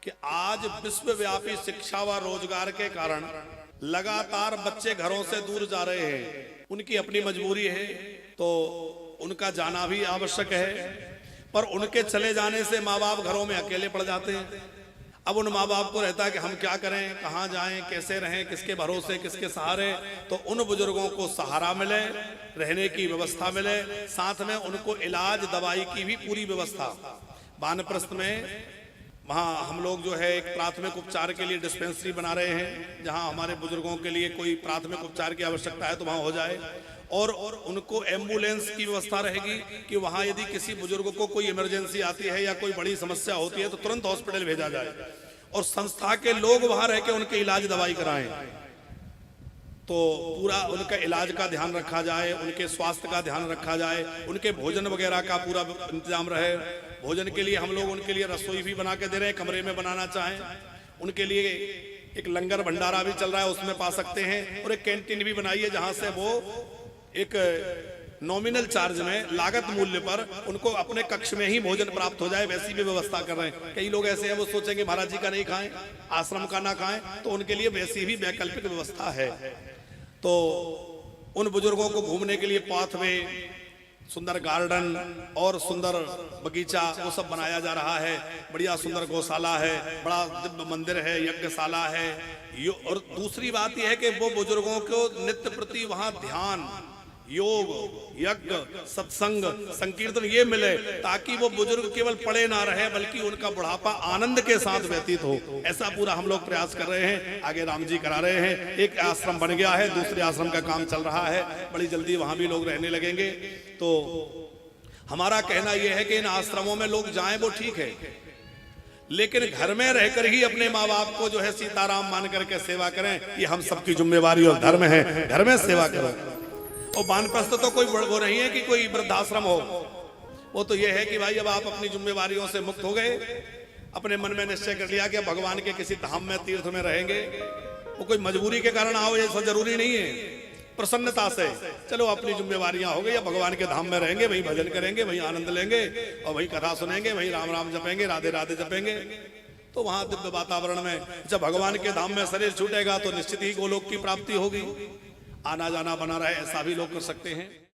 कि आज विश्वव्यापी शिक्षा व रोजगार के कारण लगातार बच्चे घरों से दूर जा रहे हैं। उनकी अपनी मजबूरी है तो उनका जाना भी आवश्यक है, पर उनके चले जाने से माँ बाप घरों में अकेले पड़ जाते हैं। अब उन माँ बाप को रहता है कि हम क्या करें, कहाँ जाएं, कैसे रहें, किसके भरोसे, किसके सहारे। तो उन बुजुर्गों को सहारा मिले, रहने की व्यवस्था मिले, साथ में उनको इलाज दवाई की भी पूरी व्यवस्था। वानप्रस्थ में वहाँ हम लोग जो है एक प्राथमिक उपचार के लिए डिस्पेंसरी बना रहे हैं, जहाँ हमारे बुजुर्गों के लिए कोई प्राथमिक उपचार की आवश्यकता है तो वहाँ हो जाए। और उनको एम्बुलेंस की व्यवस्था रहेगी कि वहाँ यदि किसी बुजुर्ग को कोई इमरजेंसी आती है या कोई बड़ी समस्या होती है तो तुरंत हॉस्पिटल भेजा जाए और संस्था के लोग वहाँ रह के उनके इलाज दवाई कराएं। तो पूरा उनका इलाज का ध्यान रखा जाए, उनके स्वास्थ्य का ध्यान रखा जाए, उनके भोजन वगैरह का पूरा इंतजाम रहे। भोजन के लिए हम लोग उनके लिए रसोई भी बना के दे रहे हैं, कमरे में बनाना चाहें उनके लिए एक लंगर भंडारा भी चल रहा है, उसमें पा सकते हैं। और एक कैंटीन भी बनाई है जहां से वो एक नॉमिनल चार्ज में, लागत मूल्य पर उनको अपने कक्ष में ही भोजन प्राप्त हो जाए, वैसी भी व्यवस्था कर रहे हैं। कई लोग ऐसे हैं वो सोचेंगे महाराज जी का नहीं खाएं, आश्रम का ना खाएं, तो उनके लिए वैसी भी वैकल्पिक व्यवस्था है। तो उन बुजुर्गों को घूमने के लिए पाथवे, सुंदर गार्डन और सुंदर बगीचा वो सब बनाया जा रहा है। बढ़िया सुंदर गौशाला है, बड़ा दिव्य मंदिर है, यज्ञशाला है। और दूसरी बात यह है कि वो बुजुर्गों को नित्य प्रति वहां ध्यान, योग, यज्ञ, सत्संग, संकीर्तन ये मिले, ताकि वो बुजुर्ग केवल पड़े ना रहे बल्कि उनका बुढ़ापा आनंद के साथ व्यतीत हो। ऐसा पूरा हम लोग प्रयास कर रहे हैं। आगे राम जी करा रहे हैं। एक आश्रम बन गया है, दूसरे आश्रम का काम चल रहा है, बड़ी जल्दी वहां भी लोग रहने लगेंगे। तो हमारा कहना यह है कि इन आश्रमों में लोग जाएं वो ठीक है, लेकिन घर में रहकर ही अपने माँ बाप को जो है सीताराम मान करके सेवा करें, ये हम सबकी जिम्मेवारी और धर्म है। घर में सेवा करें। और वानप्रस्थ तो कोई वो नहीं है कि कोई वृद्धाश्रम हो, वो तो ये है कि भाई अब आप अपनी जिम्मेवारियों से मुक्त हो गए, अपने मन में निश्चय कर लिया कि भगवान के किसी धाम में, तीर्थ में रहेंगे। वो कोई मजबूरी के कारण आओ ऐसा जरूरी नहीं है। प्रसन्नता से चलो अपनी जिम्मेवारियां हो गई, या भगवान के धाम में रहेंगे, वहीं भजन करेंगे, वहीं आनंद लेंगे और वहीं कथा सुनेंगे, वहीं राम राम जपेंगे, राधे राधे जपेंगे। तो वहां दिव्य वातावरण में जब भगवान के धाम में शरीर छूटेगा तो निश्चित ही गोलोक की प्राप्ति होगी। आना जाना बना रहे, ऐसा भी लोग कर सकते हैं।